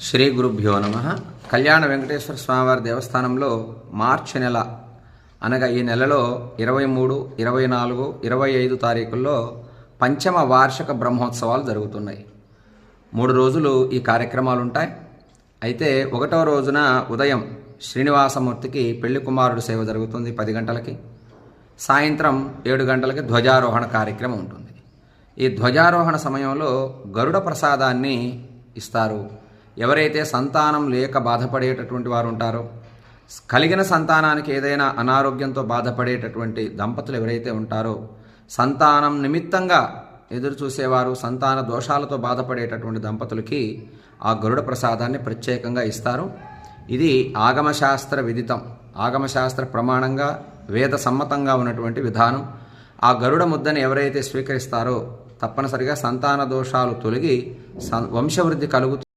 శ్రీ గురుభ్యో నమ. కళ్యాణ వెంకటేశ్వర స్వామివారి దేవస్థానంలో మార్చి నెల అనగా ఈ నెలలో 23, 24, 25 తారీఖుల్లో పంచమ వార్షిక బ్రహ్మోత్సవాలు జరుగుతున్నాయి. 3 రోజులు ఈ కార్యక్రమాలు ఉంటాయి. అయితే 1వ రోజున ఉదయం శ్రీనివాసమూర్తికి పెళ్లి కుమారుడు సేవ జరుగుతుంది 10 గంటలకి. సాయంత్రం 7 గంటలకి ధ్వజారోహణ కార్యక్రమం ఉంటుంది. ఈ ధ్వజారోహణ సమయంలో గరుడ ప్రసాదాన్ని ఇస్తారు. ఎవరైతే సంతానం లేక బాధపడేటటువంటి వారు ఉంటారో, కలిగిన సంతానానికి ఏదైనా అనారోగ్యంతో బాధపడేటటువంటి దంపతులు ఎవరైతే ఉంటారో, సంతానం నిమిత్తంగా ఎదురు చూసేవారు, సంతాన దోషాలతో బాధపడేటటువంటి దంపతులకి ఆ గరుడ ప్రసాదాన్ని ప్రత్యేకంగా ఇస్తారు. ఇది ఆగమశాస్త్ర విదితం, ఆగమశాస్త్ర ప్రమాణంగా వేద సమ్మతంగా ఉన్నటువంటి విధానం. ఆ గరుడ ముద్దని ఎవరైతే స్వీకరిస్తారో తప్పనిసరిగా సంతాన దోషాలు తొలగి వంశవృద్ధి కలుగుతుంది.